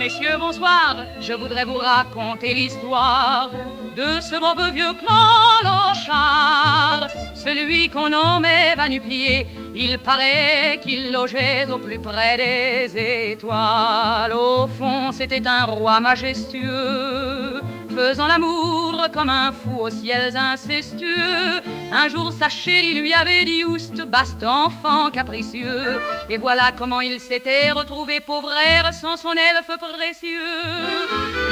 Messieurs, bonsoir, je voudrais vous raconter l'histoire de ce beau vieux clochard, celui qu'on nommait Va-nu-Pieds. Il paraît qu'il logeait au plus près des étoiles. Au fond, c'était un roi majestueux, faisant l'amour comme un fou aux ciels incestueux. Un jour sa chérie lui avait dit: Oust, baste enfant capricieux. Et voilà comment il s'était retrouvé pauvre air sans son elfe précieux.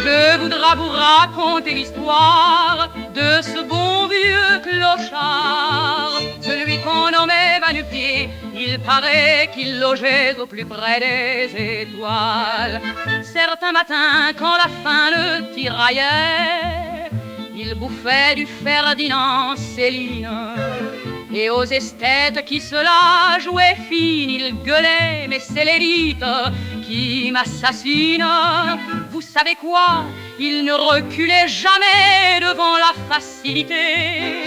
Je voudrais vous raconter l'histoire de ce bon vieux clochard, celui qu'on nommait Va-nu-Pieds. Il paraît qu'il logeait au plus près des étoiles. Certains matins, quand la faim le tiraillait, il bouffait du Ferdinand Céline. Et aux esthètes qui se la jouaient fine, il gueulait: mais c'est l'élite qui m'assassine. Vous savez quoi? Il ne reculait jamais devant la facilité.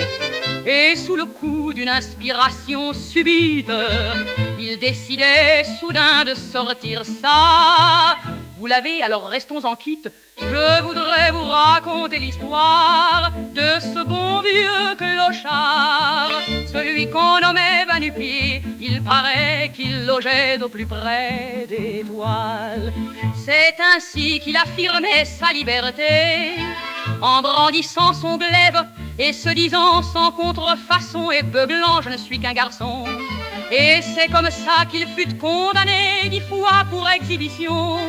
Et sous le coup d'une inspiration subite, il décidait soudain de sortir ça. Vous l'avez, alors restons en quitte. Je voudrais vous raconter l'histoire de ce bon vieux clochard, celui qu'on nommait Va-nu-Pieds. Il paraît qu'il logeait au plus près des toiles. C'est ainsi qu'il affirmait sa liberté, en brandissant son glaive et se disant sans contrefaçon et beuglant: je ne suis qu'un garçon. Et c'est comme ça qu'il fut condamné 10 fois pour exhibition.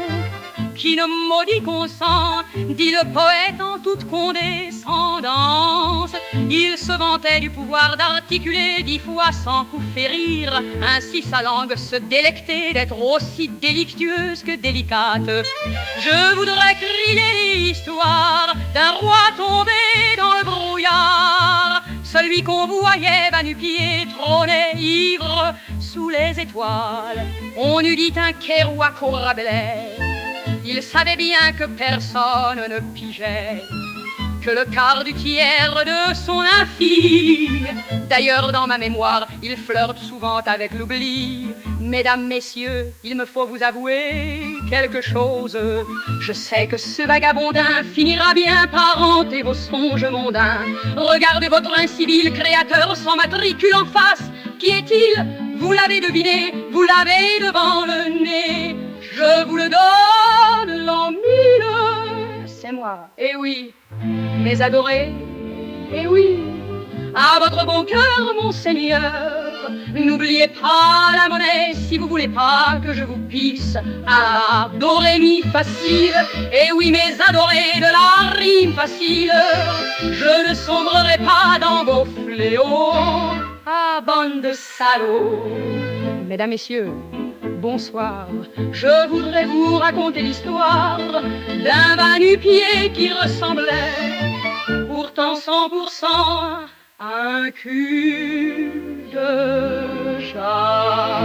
Qui ne maudit consent, dit le poète en toute condescendance. Il se vantait du pouvoir d'articuler 10 fois sans coup férir. Ainsi sa langue se délectait d'être aussi délictueuse que délicate. Je voudrais crier l'histoire d'un roi tombé dans le brouillard, celui qu'on voyait Va-nu-Pieds trôner ivre sous les étoiles. On eût dit un Kerouac au Rabelais. Il savait bien que personne ne pigeait que le quart du tiers de son infime. D'ailleurs, dans ma mémoire, il flirte souvent avec l'oubli. Mesdames, messieurs, il me faut vous avouer quelque chose. Je sais que ce vagabondin finira bien par hanter vos songes mondains. Regardez votre incivil créateur sans matricule en face. Qui est-il? Vous l'avez deviné, vous l'avez devant le nez. Je vous le donne l'an 1000. C'est moi. Eh oui, mes adorés. Eh oui, à votre bon cœur, mon Seigneur. N'oubliez pas la monnaie si vous voulez pas que je vous pisse à do, ré, mi facile. Eh oui, mes adorés de la rime facile. Je ne sombrerai pas dans vos fléaux. Ah, bande de salauds. Mesdames, messieurs, bonsoir. Je voudrais vous raconter l'histoire d'un Va-nu-Pieds qui ressemblait pourtant 100% à un cul de chat.